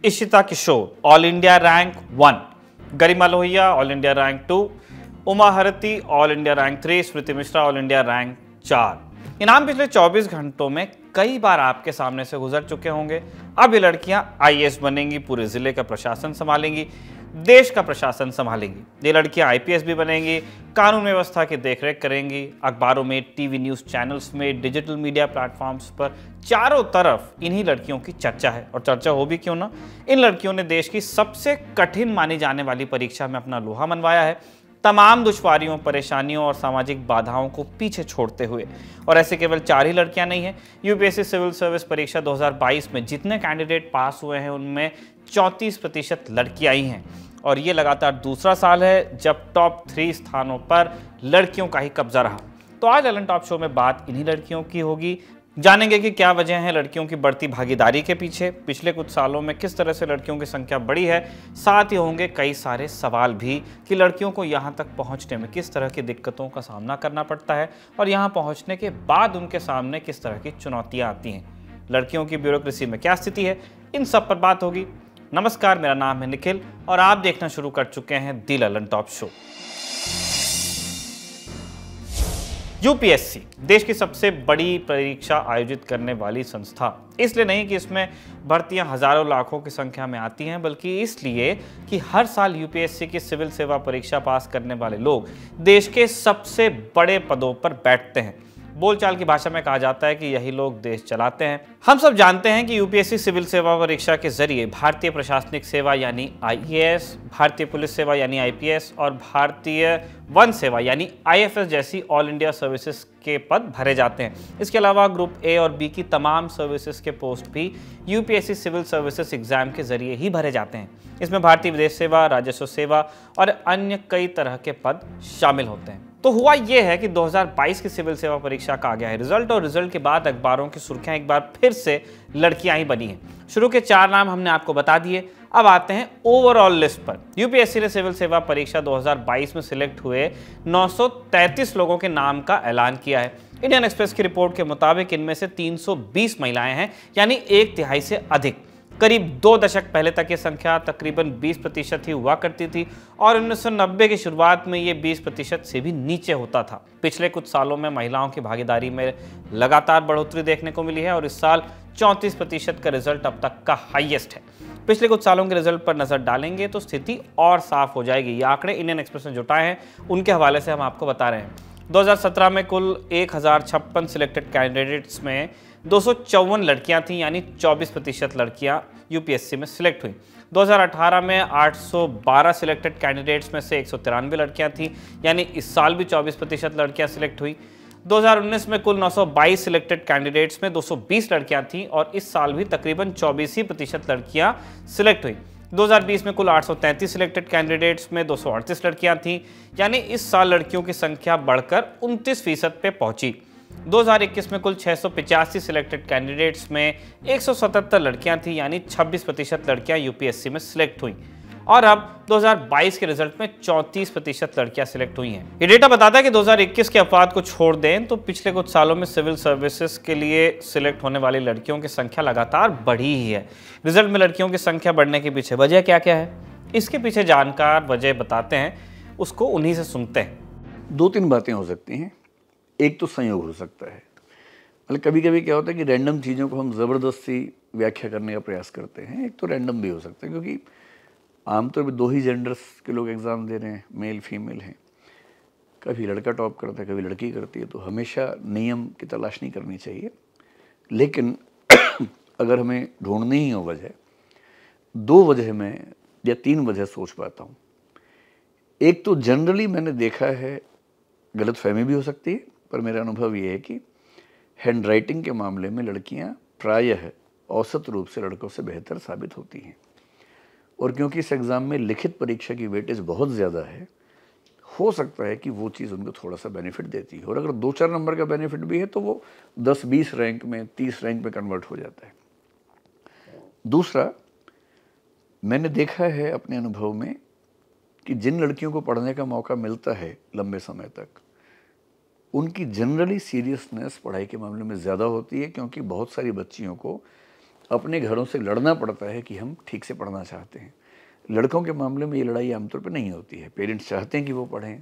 Ishita Kishore all India rank 1, Garima Lohiya all India rank 2, Uma Harathi all India rank 3, Smriti Mishra all India rank 4। ये नाम पिछले 24 घंटों में कई बार आपके सामने से गुजर चुके होंगे। अब ये लड़कियां आईएएस बनेंगी, पूरे जिले का प्रशासन संभालेंगी, देश का प्रशासन संभालेंगी। ये लड़कियां आईपीएस भी बनेंगी, कानून व्यवस्था की देखरेख करेंगी। अखबारों में, टीवी न्यूज़ चैनल्स में, डिजिटल मीडिया प्लेटफॉर्म्स पर चारों तरफ इन्हीं लड़कियों की चर्चा है। और चर्चा हो भी क्यों ना, इन लड़कियों ने देश की सबसे कठिन मानी जाने वाली परीक्षा में अपना लोहा मनवाया है, तमाम दुश्वारियों, परेशानियों और सामाजिक बाधाओं को पीछे छोड़ते हुए। और ऐसे केवल 4 ही लड़कियां नहीं हैं। यूपीएससी सिविल सर्विस परीक्षा 2022 में जितने कैंडिडेट पास हुए हैं उनमें 34% लड़कियां ही हैं। और ये लगातार दूसरा साल है जब टॉप 3 स्थानों पर लड़कियों का ही कब्जा रहा। तो आज ललन टॉप शो में बात इन्हीं लड़कियों की होगी। जानेंगे कि क्या वजह है लड़कियों की बढ़ती भागीदारी के पीछे, पिछले कुछ सालों में किस तरह से लड़कियों की संख्या बढ़ी है। साथ ही होंगे कई सारे सवाल भी कि लड़कियों को यहाँ तक पहुँचने में किस तरह की दिक्कतों का सामना करना पड़ता है और यहाँ पहुँचने के बाद उनके सामने किस तरह की चुनौतियाँ आती हैं। लड़कियों की ब्यूरोक्रेसी में क्या स्थिति है, इन सब पर बात होगी। नमस्कार, मेरा नाम है निखिल और आप देखना शुरू कर चुके हैं दी ललन टॉप शो। यूपीएससी देश की सबसे बड़ी परीक्षा आयोजित करने वाली संस्था, इसलिए नहीं कि इसमें भर्तियां हजारों लाखों की संख्या में आती हैं, बल्कि इसलिए कि हर साल यूपीएससी की सिविल सेवा परीक्षा पास करने वाले लोग देश के सबसे बड़े पदों पर बैठते हैं। बोलचाल की भाषा में कहा जाता है कि यही लोग देश चलाते हैं। हम सब जानते हैं कि यूपीएससी सिविल सेवा परीक्षा के जरिए भारतीय प्रशासनिक सेवा यानी आईएएस, भारतीय पुलिस सेवा यानी आईपीएस और भारतीय वन सेवा यानी आईएफएस जैसी ऑल इंडिया सर्विसेज के पद भरे जाते हैं। इसके अलावा ग्रुप ए और बी की तमाम सर्विसेज के पोस्ट भी यूपीएससी सिविल सर्विसेज एग्जाम के जरिए ही भरे जाते हैं। इसमें भारतीय विदेश सेवा, राजस्व सेवा और अन्य कई तरह के पद शामिल होते हैं। तो हुआ यह है कि 2022 की सिविल सेवा परीक्षा का आ गया है रिजल्ट और रिजल्ट के बाद अखबारों की सुर्खियां एक बार फिर से लड़कियां ही बनी हैं। शुरू के 4 नाम हमने आपको बता दिए, अब आते हैं ओवरऑल लिस्ट पर। यूपीएससी ने सिविल सेवा परीक्षा 2022 में सिलेक्ट हुए 933 लोगों के नाम का ऐलान किया है। इंडियन एक्सप्रेस की रिपोर्ट के मुताबिक इनमें से 320 महिलाएं हैं, यानी 1/3 से अधिक। करीब 2 दशक पहले तक ये संख्या तकरीबन 20% ही हुआ करती थी और 1990 की शुरुआत में ये 20% से भी नीचे होता था। पिछले कुछ सालों में महिलाओं की भागीदारी में लगातार बढ़ोतरी देखने को मिली है और इस साल 34% का रिजल्ट अब तक का हाईएस्ट है। पिछले कुछ सालों के रिजल्ट पर नजर डालेंगे तो स्थिति और साफ हो जाएगी। ये आंकड़े इंडियन एक्सप्रेस ने जुटाए हैं, उनके हवाले से हम आपको बता रहे हैं। 2017 में कुल 1056 सिलेक्टेड कैंडिडेट्स में 254 लड़कियां थीं, यानी 24% लड़कियां यूपीएससी में सिलेक्ट हुई। 2018 में 812 सिलेक्टेड कैंडिडेट्स में से 193 लड़कियां थीं, यानी इस साल भी 24% लड़कियां सिलेक्ट हुई। 2019 में कुल 922 सिलेक्टेड कैंडिडेट्स में 220 लड़कियां थीं और इस साल भी तकरीबन 24% लड़कियां सिलेक्ट हुई। 2020 में कुल 833 सिलेक्टेड कैंडिडेट्स में 238 लड़कियां थीं, यानी इस साल लड़कियों की संख्या बढ़कर 29% पे पहुंची। 2021 में कुल 685 सिलेक्टेड कैंडिडेट्स में 177 लड़कियां थीं, यानी 26% लड़कियां यूपीएससी में सिलेक्ट हुई और अब 2022 के रिजल्ट में 34% लड़कियां सिलेक्ट हुई हैं। ये डेटा बताता है कि 2021 के अपवाद को छोड़ दें तो पिछले कुछ सालों में सिविल सर्विसेज के लिए सिलेक्ट होने वाली लड़कियों की संख्या लगातार बढ़ी ही है। रिजल्ट में लड़कियों की संख्या बढ़ने के पीछे वजह क्या क्या है, इसके पीछे जानकार वजह बताते हैं, उसको उन्हीं से सुनते हैं। 2-3 बातें हो सकती हैं। एक तो संयोग हो सकता है, मतलब कभी कभी क्या होता है कि रैंडम चीज़ों को हम ज़बरदस्ती व्याख्या करने का प्रयास करते हैं। एक तो रैंडम भी हो सकता है क्योंकि आमतौर पर 2 ही जेंडर्स के लोग एग्ज़ाम दे रहे हैं, मेल फीमेल हैं। कभी लड़का टॉप करता है, कभी लड़की करती है, तो हमेशा नियम की तलाश नहीं करनी चाहिए। लेकिन अगर हमें ढूंढनी ही हो वजह, 2 वजह में या 3 वजह सोच पाता हूँ। एक तो जनरली मैंने देखा है, गलतफहमी भी हो सकती है, पर मेरा अनुभव ये है कि हैंड राइटिंग के मामले में लड़कियां प्रायः औसत रूप से लड़कों से बेहतर साबित होती हैं। और क्योंकि इस एग्ज़ाम में लिखित परीक्षा की वेटेज बहुत ज़्यादा है, हो सकता है कि वो चीज़ उनको थोड़ा सा बेनिफिट देती है। और अगर 2-4 नंबर का बेनिफिट भी है तो वो 10-20 रैंक में, 30 रैंक में कन्वर्ट हो जाता है। दूसरा, मैंने देखा है अपने अनुभव में कि जिन लड़कियों को पढ़ने का मौका मिलता है लंबे समय तक, उनकी जनरली सीरियसनेस पढ़ाई के मामले में ज़्यादा होती है, क्योंकि बहुत सारी बच्चियों को अपने घरों से लड़ना पड़ता है कि हम ठीक से पढ़ना चाहते हैं। लड़कों के मामले में ये लड़ाई आमतौर पर नहीं होती है। पेरेंट्स चाहते हैं कि वो पढ़ें,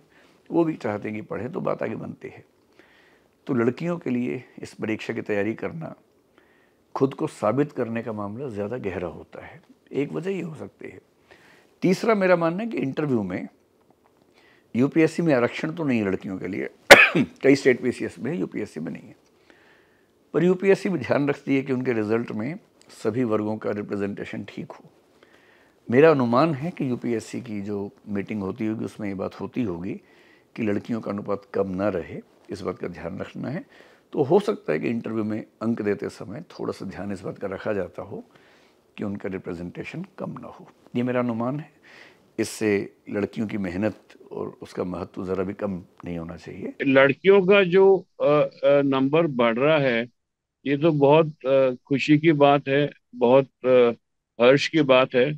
वो भी चाहते हैं कि पढ़ें, तो बात आगे बनती है। तो लड़कियों के लिए इस परीक्षा की तैयारी करना, खुद को साबित करने का मामला ज़्यादा गहरा होता है। एक वजह ये हो सकती है। तीसरा मेरा मानना है कि इंटरव्यू में यूपीएससी में आरक्षण तो नहीं है लड़कियों के लिए कई स्टेट पीसीएस में है, यूपीएससी में नहीं है। पर यूपीएससी भी ध्यान रखती है कि उनके रिजल्ट में सभी वर्गों का रिप्रेजेंटेशन ठीक हो। मेरा अनुमान है कि यूपीएससी की जो मीटिंग होती होगी उसमें ये बात होती होगी कि लड़कियों का अनुपात कम ना रहे, इस बात का ध्यान रखना है। तो हो सकता है कि इंटरव्यू में अंक देते समय थोड़ा सा ध्यान इस बात का रखा जाता हो कि उनका रिप्रेजेंटेशन कम ना हो। ये मेरा अनुमान है। इससे लड़कियों की मेहनत और उसका महत्व ज़रा भी कम नहीं होना चाहिए। लड़कियों का जो नंबर बढ़ रहा है, ये तो बहुत खुशी की बात है, बहुत हर्ष की बात है।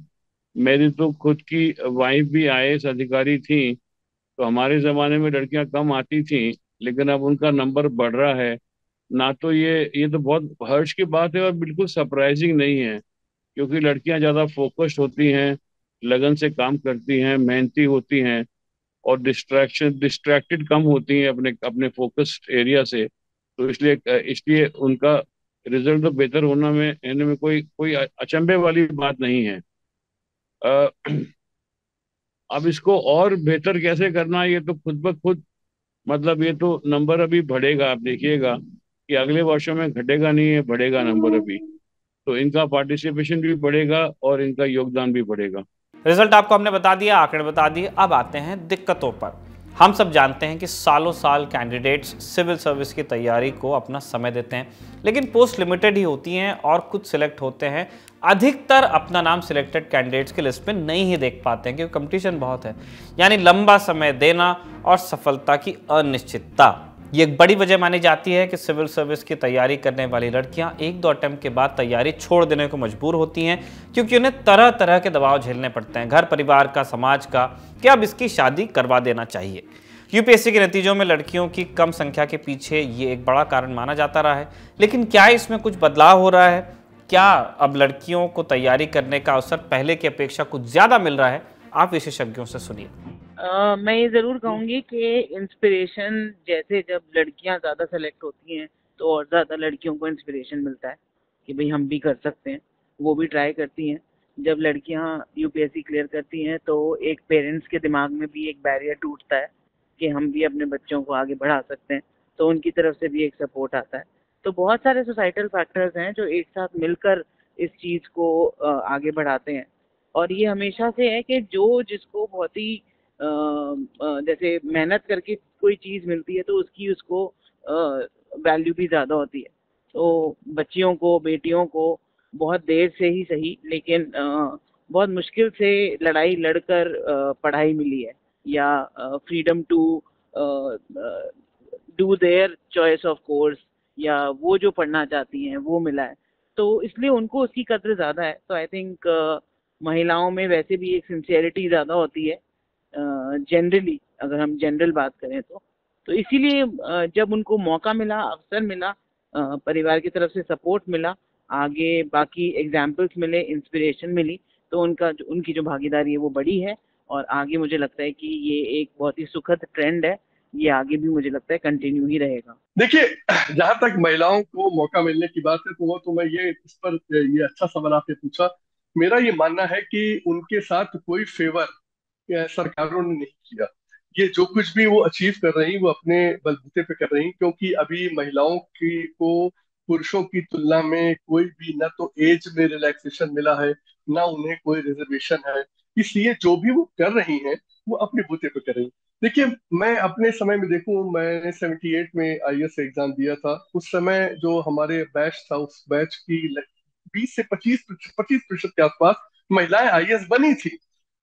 मेरी तो खुद की वाइफ भी आईएएस अधिकारी थी, तो हमारे ज़माने में लड़कियां कम आती थी, लेकिन अब उनका नंबर बढ़ रहा है ना। तो ये तो बहुत हर्ष की बात है और बिल्कुल सरप्राइजिंग नहीं है, क्योंकि लड़कियां ज़्यादा फोकस्ड होती हैं, लगन से काम करती हैं, मेहनती होती हैं और डिस्ट्रैक्टेड कम होती हैं अपने अपने फोकस्ड एरिया से। तो इसलिए इसलिए उनका रिजल्ट तो बेहतर होना में इनमें में कोई कोई अचंभे वाली बात नहीं है। अ, अब इसको और बेहतर कैसे करना है, ये तो खुद ब खुद, मतलब ये तो नंबर अभी बढ़ेगा। आप देखिएगा कि अगले वर्षों में घटेगा नहीं है, बढ़ेगा नंबर अभी। तो इनका पार्टिसिपेशन भी बढ़ेगा और इनका योगदान भी बढ़ेगा। रिजल्ट आपको हमने बता दिया, आंकड़े बता दिए। अब आते हैं दिक्कतों पर। हम सब जानते हैं कि सालों साल कैंडिडेट्स सिविल सर्विस की तैयारी को अपना समय देते हैं, लेकिन पोस्ट लिमिटेड ही होती हैं और कुछ सिलेक्ट होते हैं। अधिकतर अपना नाम सिलेक्टेड कैंडिडेट्स की लिस्ट में नहीं ही देख पाते हैं क्योंकि कंपटीशन बहुत है। यानी लंबा समय देना और सफलता की अनिश्चितता, ये एक बड़ी वजह मानी जाती है कि सिविल सर्विस की तैयारी करने वाली लड़कियां एक दो अटेम्प्ट के बाद तैयारी छोड़ देने को मजबूर होती हैं, क्योंकि उन्हें तरह तरह के दबाव झेलने पड़ते हैं, घर परिवार का, समाज का, कि अब इसकी शादी करवा देना चाहिए। यूपीएससी के नतीजों में लड़कियों की कम संख्या के पीछे ये एक बड़ा कारण माना जाता रहा है। लेकिन क्या इसमें कुछ बदलाव हो रहा है? क्या अब लड़कियों को तैयारी करने का अवसर पहले की अपेक्षा कुछ ज़्यादा मिल रहा है? आप विशेषज्ञों से सुनिए। मैं ये ज़रूर कहूँगी कि इंस्पिरेशन, जैसे जब लड़कियां ज़्यादा सेलेक्ट होती हैं तो और ज़्यादा लड़कियों को इंस्पिरेशन मिलता है कि भाई हम भी कर सकते हैं, वो भी ट्राई करती हैं। जब लड़कियां यूपीएससी क्लियर करती हैं तो एक पेरेंट्स के दिमाग में भी एक बैरियर टूटता है कि हम भी अपने बच्चों को आगे बढ़ा सकते हैं, तो उनकी तरफ से भी एक सपोर्ट आता है। तो बहुत सारे सोसाइटल फैक्टर्स हैं जो एक साथ मिलकर इस चीज़ को आगे बढ़ाते हैं। और ये हमेशा से है कि जो जिसको बहुत ही जैसे मेहनत करके कोई चीज़ मिलती है तो उसकी उसको वैल्यू भी ज़्यादा होती है। तो बच्चियों को, बेटियों को बहुत देर से ही सही, लेकिन बहुत मुश्किल से लड़ाई लड़कर पढ़ाई मिली है, या freedom to do their choice of course, या वो जो पढ़ना चाहती हैं वो मिला है। तो इसलिए उनको उसकी कद्र ज़्यादा है। तो आई थिंक महिलाओं में वैसे भी एक सिंसियरिटी ज़्यादा होती है जनरली, अगर हम जनरल बात करें तो इसीलिए जब उनको मौका मिला, अवसर मिला, परिवार की तरफ से सपोर्ट मिला, आगे बाकी एग्जाम्पल्स मिले, इंस्पिरेशन मिली, तो उनकी जो भागीदारी है वो बड़ी है। और आगे मुझे लगता है कि ये एक बहुत ही सुखद ट्रेंड है, ये आगे भी मुझे लगता है कंटिन्यू ही रहेगा। देखिए, जहां तक महिलाओं को मौका मिलने की बात है तो मैं ये इस पर ये अच्छा सवाल आपने पूछा। मेरा ये मानना है कि उनके साथ कोई फेवर सरकारों ने नहीं किया। ये जो कुछ भी वो अचीव कर रही वो अपने बलबूते पे कर रही, क्योंकि अभी महिलाओं की को पुरुषों की तुलना में कोई भी ना तो एज में रिलैक्सेशन मिला है, ना उन्हें कोई रिजर्वेशन है। इसलिए जो भी वो कर रही हैं वो अपने बूते पे कर रही। देखिए, मैं अपने समय में देखूं, मैंने 78 में आईएएस एग्जाम दिया था। उस समय जो हमारे बैच था, उस बैच की 20 से 25% के आसपास महिलाएं आईएएस बनी थी।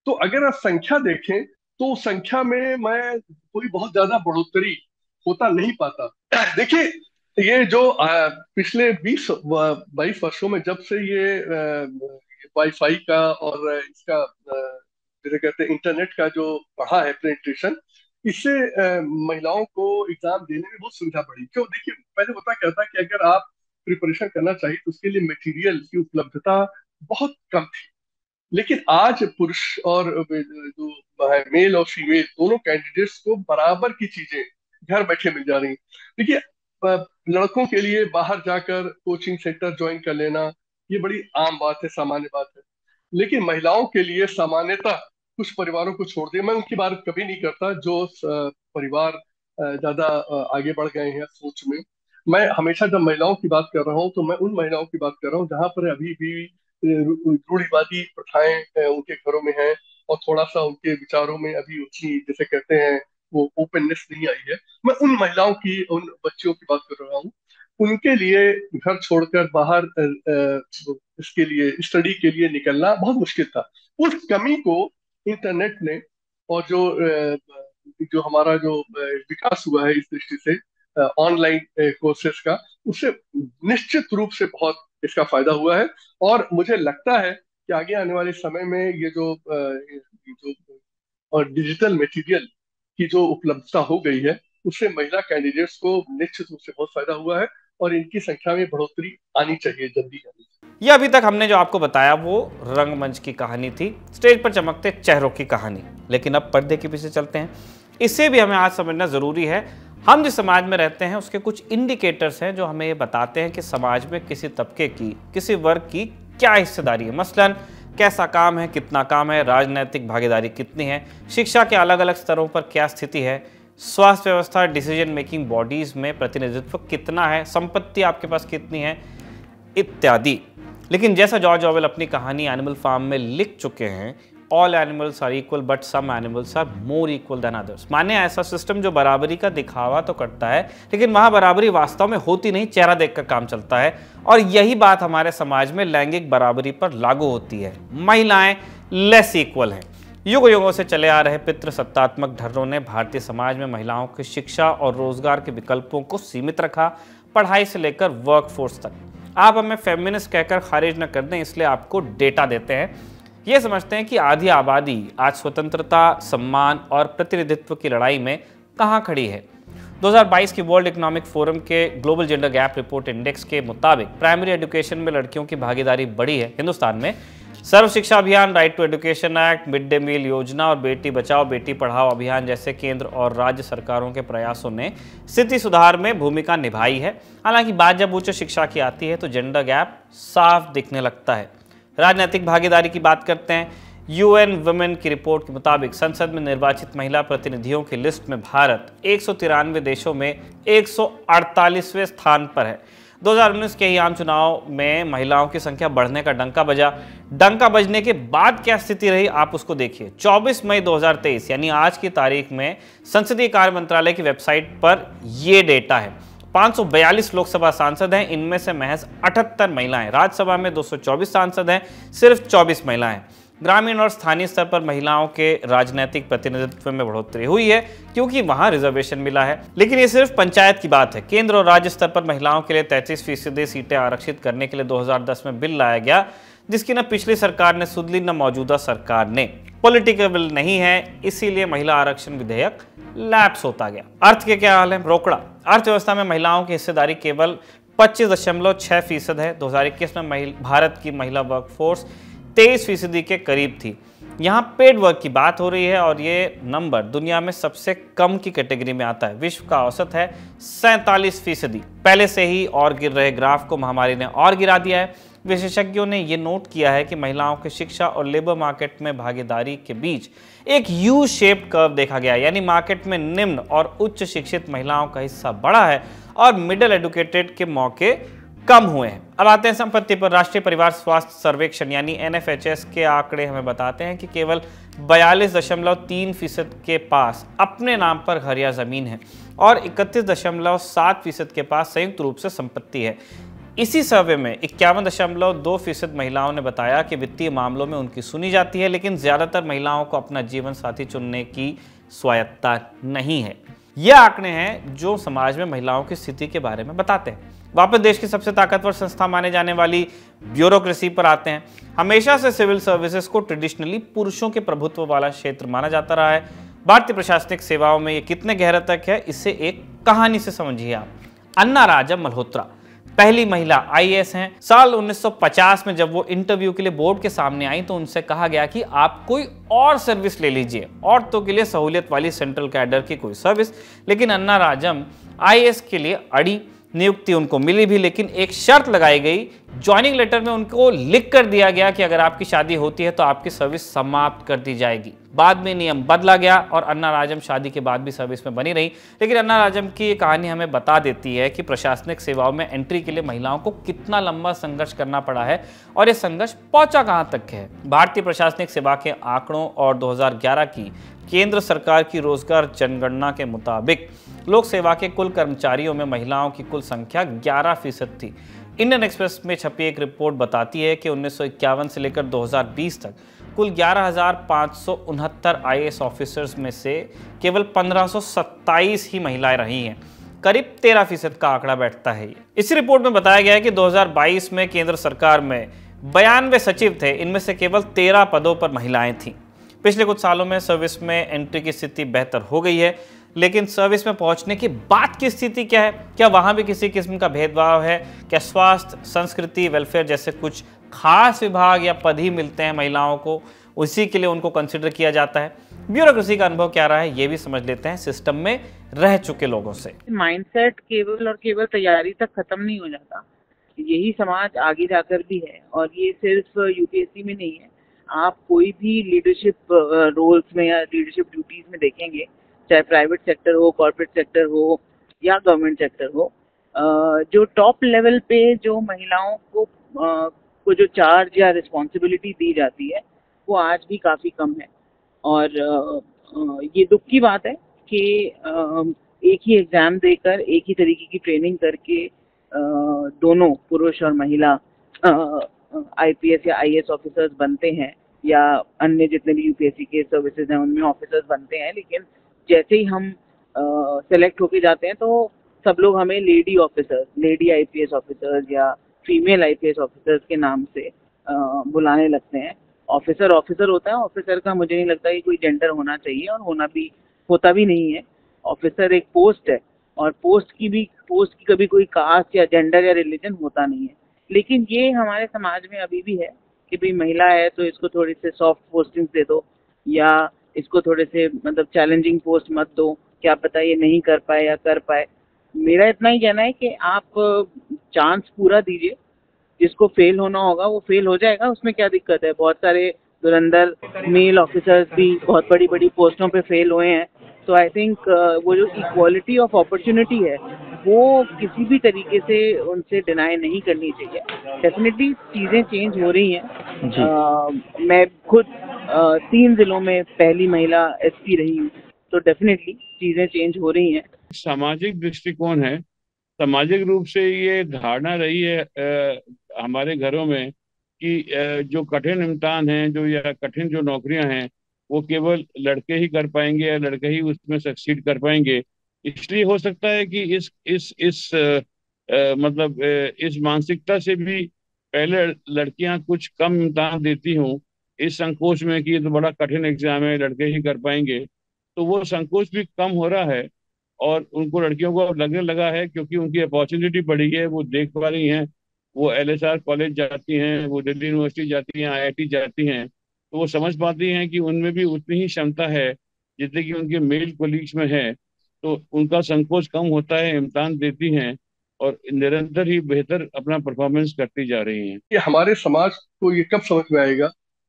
तो अगर आप संख्या देखें तो संख्या में मैं कोई बहुत ज्यादा बढ़ोतरी होता नहीं पाता। देखिए, ये जो पिछले 20-22 वर्षों में जब से ये वाईफाई का और इसका जैसे कहते हैं इंटरनेट का जो बढ़ा है पेनिट्रेशन, इससे महिलाओं को एग्जाम देने में बहुत सुविधा बढ़ी। क्यों? देखिए, पहले होता क्या था कि अगर आप प्रिपरेशन करना चाहिए तो उसके लिए मटेरियल की उपलब्धता बहुत कम थी। लेकिन आज पुरुष और जो मेल और फीमेल दोनों कैंडिडेट्स को बराबर की चीजें घर बैठे मिल जा रही। देखिए, लड़कों के लिए बाहर जाकर कोचिंग सेंटर ज्वाइन कर लेना ये बड़ी आम बात है, सामान्य बात है। लेकिन महिलाओं के लिए सामान्यतः कुछ परिवारों को छोड़ दिया, मैं उनकी बात कभी नहीं करता जो परिवार ज्यादा आगे बढ़ गए हैं सोच में। मैं हमेशा जब महिलाओं की बात कर रहा हूँ तो मैं उन महिलाओं की बात कर रहा हूँ जहां पर अभी भी रूढ़िवादी प्रथाएं उनके घरों में हैं और थोड़ा सा उनके विचारों में अभी उतनी, जैसे कहते हैं, वो ओपननेस नहीं आई है। मैं उन महिलाओं की, उन बच्चियों की बात कर रहा हूँ। उनके लिए घर छोड़कर बाहर इसके लिए, स्टडी के लिए निकलना बहुत मुश्किल था। उस कमी को इंटरनेट ने और जो हमारा जो विकास हुआ है इस दृष्टि से ऑनलाइन कोर्सेज का, उससे निश्चित रूप से बहुत इसका फायदा हुआ है। और मुझे लगता है कि आगे आने वाले समय में ये जो और डिजिटल मटेरियल की जो उपलब्धता हो गई है उससे महिला कैंडिडेट्स को निश्चित रूप से बहुत फायदा हुआ है और इनकी संख्या में बढ़ोतरी आनी चाहिए, जल्दी आनी चाहिए। ये अभी तक हमने जो आपको बताया वो रंगमंच की कहानी थी, स्टेज पर चमकते चेहरों की कहानी। लेकिन अब पर्दे के पीछे चलते हैं। इससे भी हमें आज समझना जरूरी है, हम जिस समाज में रहते हैं उसके कुछ इंडिकेटर्स हैं जो हमें ये बताते हैं कि समाज में किसी तबके की, किसी वर्ग की क्या हिस्सेदारी है। मसलन कैसा काम है, कितना काम है, राजनीतिक भागीदारी कितनी है, शिक्षा के अलग अलग स्तरों पर क्या स्थिति है, स्वास्थ्य व्यवस्था, डिसीजन मेकिंग बॉडीज में प्रतिनिधित्व कितना है, संपत्ति आपके पास कितनी है, इत्यादि। लेकिन जैसा जॉर्ज ऑरवेल अपनी कहानी एनिमल फार्म में लिख चुके हैं, all animals are equal but some animals are more equal than others. माने ऐसा सिस्टम जो बराबरी का दिखावा तो करता है लेकिन वहां बराबरी वास्तव में होती नहीं, चेहरा देखकर काम चलता है। और यही बात हमारे समाज में लैंगिक बराबरी पर लागू होती है। महिलाएं लेस इक्वल हैं। युग युगों से चले आ रहे पितृसत्तात्मक ढर्रों ने भारतीय समाज में महिलाओं की शिक्षा और रोजगार के विकल्पों को सीमित रखा, पढ़ाई से लेकर वर्कफोर्स तक। आप हमें फेमिनिस्ट कहकर खारिज न कर दें, इसलिए आपको डेटा देते हैं। ये समझते हैं कि आधी आबादी आज स्वतंत्रता, सम्मान और प्रतिनिधित्व की लड़ाई में कहां खड़ी है। 2022 की वर्ल्ड इकोनॉमिक फोरम के global gender gap report index के मुताबिक प्राइमरी एजुकेशन में लड़कियों की भागीदारी बढ़ी है। हिंदुस्तान में Sarva Shiksha Abhiyan, right to education act, mid day meal योजना और बेटी बचाओ बेटी पढ़ाओ अभियान जैसे केंद्र और राज्य सरकारों के प्रयासों ने स्थिति सुधार में भूमिका निभाई है। हालांकि बात जब उच्च शिक्षा की आती है तो जेंडर गैप साफ दिखने लगता है। राजनीतिक भागीदारी की बात करते हैं। यूएन वुमेन की रिपोर्ट के मुताबिक संसद में निर्वाचित महिला प्रतिनिधियों की लिस्ट में भारत 193 देशों में 148वें स्थान पर है। 2019 के ही आम चुनाव में महिलाओं की संख्या बढ़ने का डंका बजा। डंका बजने के बाद क्या स्थिति रही आप उसको देखिए। 24 मई 2023 यानी आज की तारीख में संसदीय कार्य मंत्रालय की वेबसाइट पर यह डेटा है। 542 लोकसभा सांसद हैं, इनमें से महज 78 महिलाएं। राज्यसभा में 224 सांसद हैं, सिर्फ 24 महिलाएं। ग्रामीण और स्थानीय स्तर पर महिलाओं के राजनीतिक प्रतिनिधित्व में बढ़ोतरी हुई है क्योंकि वहां रिजर्वेशन मिला है। लेकिन ये सिर्फ पंचायत की बात है। केंद्र और राज्य स्तर पर महिलाओं के लिए 33% सीटें आरक्षित करने के लिए 2010 में बिल लाया गया, जिसकी न पिछली सरकार ने सुध ली न मौजूदा सरकार ने। पॉलिटिकल बिल नहीं है, इसीलिए महिला आरक्षण विधेयक लैप्स होता गया। अर्थ के क्या हाल है? रोकड़ा। अर्थव्यवस्था में महिलाओं की हिस्सेदारी केवल 25.6% है। 2021 में भारत की महिला वर्कफोर्स 23% के करीब थी। यहाँ पेड वर्क की बात हो रही है और ये नंबर दुनिया में सबसे कम की कैटेगरी में आता है। विश्व का औसत है 47%। पहले से ही और गिर रहे ग्राफ को महामारी ने और गिरा दिया है। विशेषज्ञों ने ये नोट किया है कि महिलाओं की शिक्षा और लेबर मार्केट में भागीदारी के बीच एक यू शेप्ड कर्व देखा गया, यानी मार्केट में निम्न और उच्च शिक्षित महिलाओं का हिस्सा बढ़ा है और मिडिल एजुकेटेड के मौके कम हुए हैं। अब आते हैं संपत्ति पर। राष्ट्रीय परिवार स्वास्थ्य सर्वेक्षण यानी NFHS के आंकड़े हमें बताते हैं कि केवल 42.3% के पास अपने नाम पर घर या जमीन है और 31.7% के पास संयुक्त रूप से संपत्ति है। इसी सर्वे में 51.2% महिलाओं ने बताया कि वित्तीय मामलों में उनकी सुनी जाती है, लेकिन ज्यादातर महिलाओं को अपना जीवन साथी चुनने की स्वायत्ता नहीं है। ये आंकड़े हैं जो समाज में महिलाओं की स्थिति के बारे में बताते हैं। वापस देश की सबसे ताकतवर संस्था माने जाने वाली ब्यूरोक्रेसी पर आते हैं। हमेशा से सिविल सर्विसेज को ट्रेडिशनली पुरुषों के प्रभुत्व वाला क्षेत्र माना जाता रहा है। भारतीय प्रशासनिक सेवाओं में ये कितने गहरे तक है, इससे एक कहानी से समझिए आप। अन्ना राजा मल्होत्रा पहली महिला आईएएस हैं। साल 1950 में जब वो इंटरव्यू के लिए बोर्ड के सामने आई तो उनसे कहा गया कि आप कोई और सर्विस ले लीजिए, औरतों के लिए सहूलियत वाली सेंट्रल कैडर की कोई सर्विस। लेकिन अन्ना राजम आईएएस के लिए अड़ी। नियुक्ति उनको मिली भी, लेकिन एक शर्त लगाई गई। ज्वाइनिंग लेटर में उनको लिख कर दिया गया कि अगर आपकी शादी होती है तो आपकी सर्विस समाप्त कर दी जाएगी। बाद में नियम बदला गया और अन्ना राजम शादी के बाद भी सर्विस में बनी रही। लेकिन अन्ना राजम की ये कहानी हमें बता देती है कि प्रशासनिक सेवाओं में एंट्री के लिए महिलाओं को कितना लंबा संघर्ष करना पड़ा है और ये संघर्ष पहुंचा कहां तक है। भारतीय प्रशासनिक सेवा के आंकड़ों और 2011 की केंद्र सरकार की रोजगार जनगणना के मुताबिक लोक सेवा के कुल कर्मचारियों में महिलाओं की कुल संख्या 11% थी। इंडियन एक्सप्रेस में छपी एक रिपोर्ट बताती है कि 1951 से लेकर 2020 तक कुल 11,569 आईएएस ऑफिसर्स में से केवल 1527 ही महिलाएं रही हैं। करीब 13% का आंकड़ा बैठता है। इसी रिपोर्ट में बताया गया है कि 2022 में केंद्र सरकार में 92 सचिव थे, इनमें से केवल 13 पदों पर महिलाएं थीं। पिछले कुछ सालों में सर्विस में एंट्री की स्थिति बेहतर हो गई है, लेकिन सर्विस में पहुंचने के बाद की स्थिति क्या है? क्या वहां भी किसी किस्म का भेदभाव है? क्या स्वास्थ्य, संस्कृति, वेलफेयर जैसे कुछ खास विभाग या पद ही मिलते हैं महिलाओं को, उसी के लिए उनको कंसिडर किया जाता है? ब्यूरोक्रेसी का अनुभव क्या रहा है, ये भी समझ लेते हैं सिस्टम में रह चुके लोगों से। माइंडसेट केवल और केवल तैयारी तक खत्म नहीं हो जाता, यही समाज आगे जाकर भी है। और ये सिर्फ यूपीएससी में नहीं है, आप कोई भी लीडरशिप रोल्स में या लीडरशिप ड्यूटीज में देखेंगे, चाहे प्राइवेट सेक्टर हो, कॉर्पोरेट सेक्टर हो या गवर्नमेंट सेक्टर हो, जो टॉप लेवल पे जो महिलाओं को जो चार्ज या रिस्पॉन्सिबिलिटी दी जाती है वो आज भी काफ़ी कम है। और ये दुख की बात है कि एक ही एग्ज़ाम देकर, एक ही तरीके की ट्रेनिंग करके दोनों पुरुष और महिला आईपीएस या आईएएस ऑफिसर्स बनते हैं, या अन्य जितने भी यूपीएससी के सर्विसेज हैं उनमें ऑफिसर्स बनते हैं। लेकिन जैसे ही हम सेलेक्ट होके जाते हैं तो सब लोग हमें lady officers, lady IPS officers या फीमेल आईपीएस ऑफिसर्स के नाम से बुलाने लगते हैं। ऑफिसर ऑफिसर होता है, ऑफिसर का मुझे नहीं लगता कि कोई जेंडर होना चाहिए, और होता भी नहीं है। ऑफिसर एक पोस्ट है, और पोस्ट की कभी कोई कास्ट या जेंडर या रिलीजन होता नहीं है। लेकिन ये हमारे समाज में अभी भी है कि भाई महिला है तो इसको थोड़ी से सॉफ्ट पोस्टिंग दे दो, या इसको थोड़े से मतलब चैलेंजिंग पोस्ट मत दो, क्या पता ये नहीं कर पाए या कर पाए। मेरा इतना ही कहना है कि आप चांस पूरा दीजिए, जिसको फेल होना होगा वो फेल हो जाएगा, उसमें क्या दिक्कत है। बहुत सारे धुरंधर मेल ऑफिसर्स भी बहुत बड़ी बड़ी पोस्टों पे फेल हुए हैं। तो आई थिंक वो जो इक्वालिटी ऑफ अपॉर्चुनिटी है वो किसी भी तरीके से उनसे डिनाई नहीं करनी चाहिए। डेफिनेटली चीज़ें चेंज हो रही हैं। मैं खुद 3 जिलों में पहली महिला एसपी रही हूँ, तो डेफिनेटली चीज़ें चेंज हो रही हैं। सामाजिक दृष्टिकोण है, सामाजिक रूप से ये धारणा रही है हमारे घरों में कि जो कठिन इम्तिहान हैं, जो या कठिन जो नौकरियां हैं वो केवल लड़के ही कर पाएंगे या लड़के ही उसमें सक्सीड कर पाएंगे। इसलिए हो सकता है कि मतलब इस मानसिकता से भी पहले लड़कियां कुछ कम इम्तिहान देती हों, इस संकोच में कि ये तो बड़ा कठिन एग्जाम है, लड़के ही कर पाएंगे। तो वो संकोच भी कम हो रहा है और उनको, लड़कियों को लगने लगा है, क्योंकि उनकी अपॉर्चुनिटी बढ़ी है, वो देख पा रही हैं, वो एलएसआर कॉलेज जाती हैं, वो दिल्ली यूनिवर्सिटी जाती हैं, आईआईटी जाती हैं, तो वो समझ पाती हैं कि उनमें भी उतनी ही क्षमता है जितनी कि उनके मेल कोलीग्स में है। तो उनका संकोच कम होता है, इम्तिहान देती हैं और निरंतर ही बेहतर अपना परफॉर्मेंस करती जा रही हैं। ये हमारे समाज को ये कब समझ में आएगा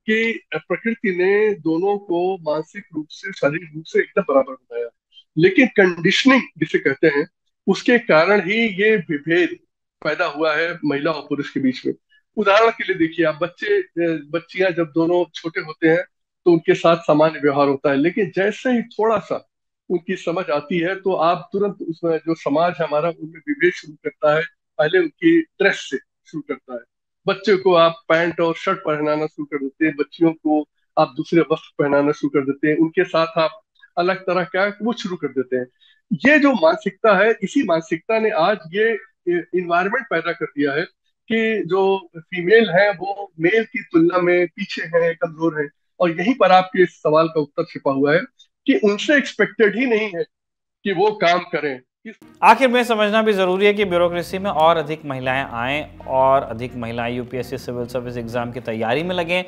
कि प्रकृति ने दोनों को मानसिक रूप से, शारीरिक रूप से एकदम बराबर बनाया, लेकिन कंडीशनिंग जिसे कहते हैं उसके कारण ही ये विभेद पैदा हुआ है महिला और पुरुष के बीच में। उदाहरण के लिए देखिए आप, बच्चियां जब दोनों छोटे होते हैं तो उनके साथ सामान्य व्यवहार होता है, लेकिन जैसे ही थोड़ा सा उनकी समझ आती है तो आप तुरंत उसमें जो समाज है हमारा उनमें विभेद शुरू करता है। पहले उनकी ड्रेस से शुरू करता है, बच्चे को आप पैंट और शर्ट पहनाना शुरू कर देते हैं, बच्चियों को आप दूसरे वस्त्र पहनाना शुरू कर देते हैं, उनके साथ आप अलग तरह का वो शुरू कर देते हैं। ये जो मानसिकता है, इसी मानसिकता ने आज ये इन्वायरमेंट पैदा कर दिया है कि जो फीमेल है वो मेल की तुलना में पीछे है, कमजोर है। और यहीं पर आपके इस सवाल का उत्तर छिपा हुआ है कि उनसे एक्सपेक्टेड ही नहीं है कि वो काम करें। आखिर में समझना भी जरूरी है कि ब्यूरोक्रेसी में और अधिक महिलाएं आएं और अधिक महिलाएं यूपीएससी सिविल सर्विस एग्जाम की तैयारी में लगें।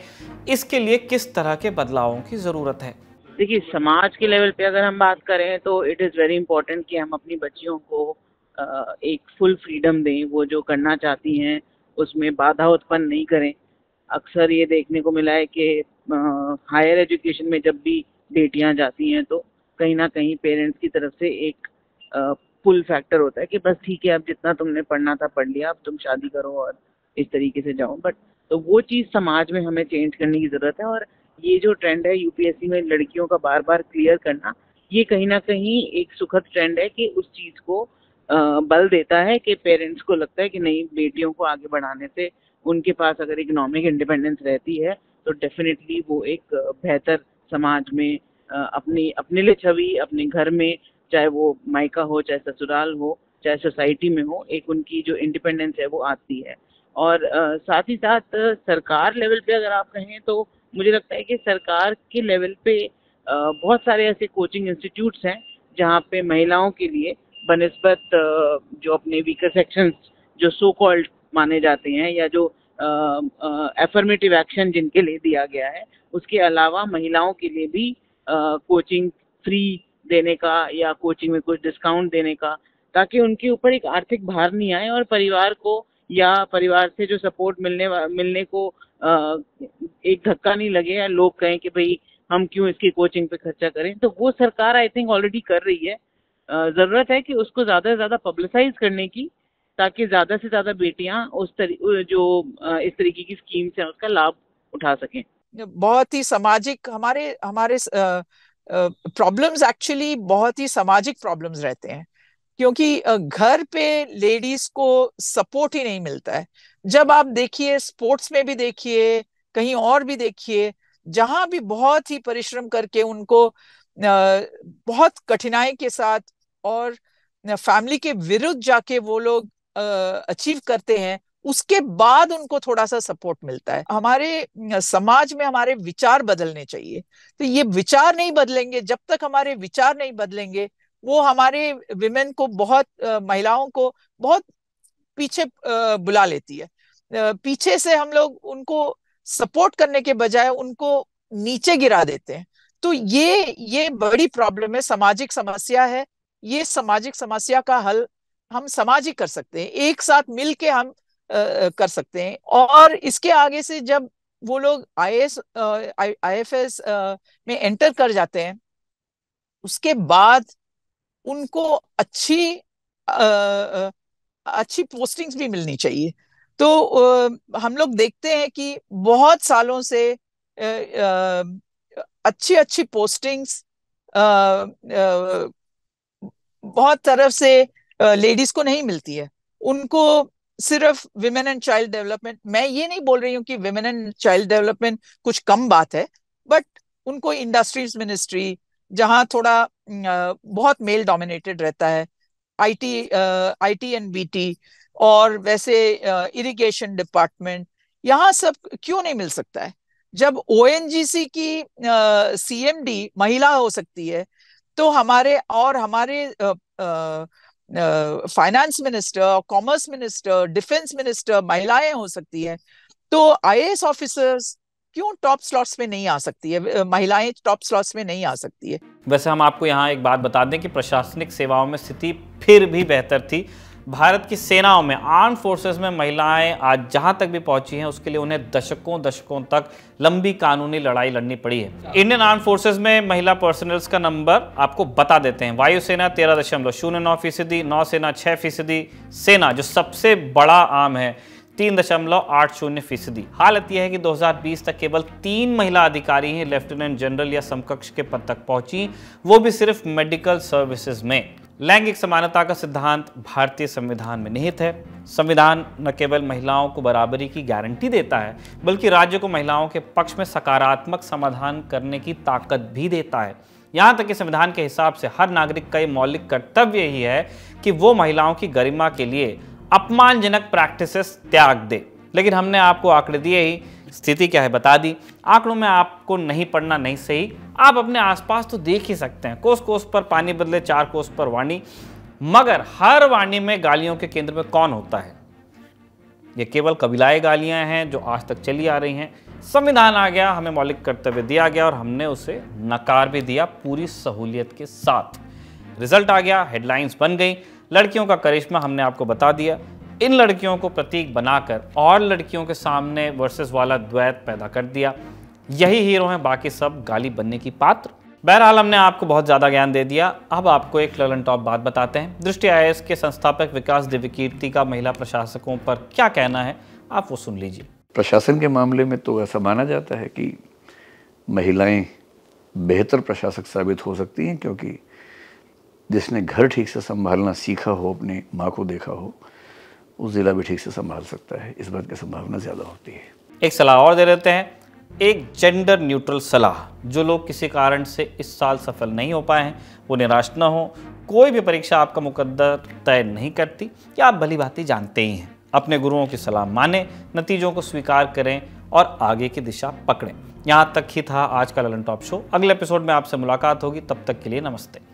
इसके लिए किस तरह के बदलावों की जरूरत है? देखिए, समाज के लेवल पे अगर हम बात करें तो इट इज़ वेरी इंपॉर्टेंट कि हम अपनी बच्चियों को एक फुल फ्रीडम दें। वो जो करना चाहती हैं उसमें बाधा उत्पन्न नहीं करें। अक्सर ये देखने को मिला है कि हायर एजुकेशन में जब भी बेटियां जाती हैं तो कहीं ना कहीं पेरेंट्स की तरफ से एक पुल फैक्टर होता है कि बस ठीक है, अब जितना तुमने पढ़ना था पढ़ लिया, अब तुम शादी करो और इस तरीके से जाओ। बट तो वो चीज़ समाज में हमें चेंज करने की ज़रूरत है। और ये जो ट्रेंड है यूपीएससी में लड़कियों का बार बार क्लियर करना, ये कहीं ना कहीं एक सुखद ट्रेंड है कि उस चीज़ को बल देता है कि पेरेंट्स को लगता है कि नहीं, बेटियों को आगे बढ़ाने से उनके पास अगर इकोनॉमिक इंडिपेंडेंस रहती है तो डेफिनेटली वो एक बेहतर समाज में अपनी अपने लिए छवि, अपने घर में, चाहे वो मायका हो, चाहे ससुराल हो, चाहे सोसाइटी में हो, एक उनकी जो इंडिपेंडेंस है वो आती है। और साथ ही साथ सरकार लेवल पे अगर आप कहें तो मुझे लगता है कि सरकार के लेवल पे बहुत सारे ऐसे कोचिंग इंस्टीट्यूट्स हैं जहाँ पे महिलाओं के लिए बनिस्बत जो अपने वीकर सेक्शंस जो सो कॉल्ड माने जाते हैं या जो एफर्मेटिव एक्शन जिनके लिए दिया गया है, उसके अलावा महिलाओं के लिए भी कोचिंग फ्री देने का या कोचिंग में कुछ डिस्काउंट देने का, ताकि उनके ऊपर एक आर्थिक भार नहीं आए और परिवार को या परिवार से जो सपोर्ट मिलने को एक धक्का नहीं लगे या लोग कहें कि भाई हम क्यों इसकी कोचिंग पे खर्चा करें। तो वो सरकार आई थिंक ऑलरेडी कर रही है। ज़रूरत है कि उसको ज़्यादा से ज़्यादा पब्लिसाइज करने की, ताकि ज़्यादा से ज़्यादा बेटियां इस तरीके की स्कीम्स हैं उसका लाभ उठा सकें। बहुत ही सामाजिक हमारे हमारे प्रॉब्लम्स एक्चुअली बहुत ही सामाजिक प्रॉब्लम्स रहते हैं, क्योंकि घर पे लेडीज को सपोर्ट ही नहीं मिलता है। जब आप देखिए, स्पोर्ट्स में भी देखिए, कहीं और भी देखिए, जहां भी बहुत ही परिश्रम करके उनको बहुत कठिनाई के साथ और फैमिली के विरुद्ध जाके वो लोग अचीव करते हैं, उसके बाद उनको थोड़ा सा सपोर्ट मिलता है। हमारे समाज में हमारे विचार बदलने चाहिए। तो ये विचार नहीं बदलेंगे, जब तक हमारे विचार नहीं बदलेंगे, वो हमारे विमेन को बहुत महिलाओं को बहुत पीछे बुला लेती है। पीछे से हम लोग उनको सपोर्ट करने के बजाय उनको नीचे गिरा देते हैं। तो ये बड़ी प्रॉब्लम है, सामाजिक समस्या है। ये सामाजिक समस्या का हल हम समाज ही कर सकते हैं, एक साथ मिल के हम कर सकते हैं। और इसके आगे से जब वो लोग आईएफएस में एंटर कर जाते हैं, उसके बाद उनको अच्छी पोस्टिंग्स भी मिलनी चाहिए। तो हम लोग देखते हैं कि बहुत सालों से अच्छी अच्छी पोस्टिंग्स बहुत तरफ से लेडीज को नहीं मिलती है। उनको सिर्फ विमेन एंड चाइल्ड डेवलपमेंट, मैं ये नहीं बोल रही हूँ कि विमेन एंड चाइल्ड डेवलपमेंट कुछ कम बात है, बट उनको इंडस्ट्रीज मिनिस्ट्री, जहाँ थोड़ा बहुत मेल डोमिनेटेड रहता है, आईटी एंड बीटी, और वैसे इरिगेशन डिपार्टमेंट, यहाँ सब क्यों नहीं मिल सकता है? जब ओएनजीसी की सीएमडी महिला हो सकती है, तो हमारे finance minister, commerce minister, defence minister महिलाएं हो सकती हैं। तो आईएएस ऑफिसर्स क्यों टॉप स्लॉट्स में नहीं आ सकती है? महिलाएं टॉप स्लॉट्स में नहीं आ सकती है। वैसे हम आपको यहाँ एक बात बता दें कि प्रशासनिक सेवाओं में स्थिति फिर भी बेहतर थी। भारत की सेनाओं में, आर्म फोर्सेस में महिलाएं आज जहां तक भी पहुंची हैं, उसके लिए उन्हें दशकों तक लंबी कानूनी लड़ाई लड़नी पड़ी है। इंडियन आर्म फोर्सेस में महिला पर्सनल्स का नंबर आपको बता देते हैं। वायुसेना 13.09%, नौसेना 6%, सेना जो सबसे बड़ा आर्म है 3.80%। हालत यह है कि 2020 तक केवल 3 महिला अधिकारी हैं लेफ्टिनेंट जनरल या समकक्ष के पद तक पहुंची, वो भी सिर्फ मेडिकल सर्विसेज में। लैंगिक समानता का सिद्धांत भारतीय संविधान में निहित है। संविधान न केवल महिलाओं को बराबरी की गारंटी देता है, बल्कि राज्य को महिलाओं के पक्ष में सकारात्मक समाधान करने की ताकत भी देता है। यहाँ तक कि संविधान के हिसाब से हर नागरिक का मौलिक कर्तव्य यही है कि वो महिलाओं की गरिमा के लिए अपमानजनक प्रैक्टिसेस त्याग दे। लेकिन हमने आपको आंकड़े दिए ही, स्थिति क्या है बता दी। आंकड़ों में आपको नहीं पढ़ना नहीं सही, आप अपने आसपास तो देख ही सकते हैं। कोस कोस पर पानी बदले 4 कोस पर वाणी। मगर हर वाणी में गालियों के केंद्र में कौन होता है? ये केवल कबीलाई गालियां हैं जो आज तक चली आ रही हैं। संविधान आ गया, हमें मौलिक कर्तव्य दिया गया और हमने उसे नकार भी दिया पूरी सहूलियत के साथ। रिजल्ट आ गया, हेडलाइंस बन गई, लड़कियों का करिश्मा हमने आपको बता दिया। इन लड़कियों को प्रतीक बनाकर और लड़कियों के सामने वर्सेस वाला द्वैत पैदा कर दिया। यही हीरो हैं, बाकी सब गाली बनने की पात्र। बहरहाल हमने आपको बहुत ज़्यादा ज्ञान दे दिया। अब आपको एक ललन टॉप बात बताते हैं। दृष्टि IAS के संस्थापक विकास दिव्यकीर्ति का महिला प्रशासकों पर क्या कहना है, आप वो सुन लीजिए। प्रशासन के मामले में तो ऐसा माना जाता है कि महिलाएं बेहतर प्रशासक साबित हो सकती हैं, क्योंकि जिसने घर ठीक से संभालना सीखा हो, अपनी माँ को देखा हो, उस जिला भी ठीक से संभाल सकता है। इस बात की संभावना ज़्यादा होती है। एक सलाह और दे देते हैं, एक जेंडर न्यूट्रल सलाह। जो लोग किसी कारण से इस साल सफल नहीं हो पाए हैं वो निराश न हो। कोई भी परीक्षा आपका मुकद्दर तय नहीं करती, या आप भली भांति जानते ही हैं। अपने गुरुओं की सलाह माने, नतीजों को स्वीकार करें और आगे की दिशा पकड़ें। यहाँ तक ही था आज का ललन टॉप शो। अगले एपिसोड में आपसे मुलाकात होगी, तब तक के लिए नमस्ते।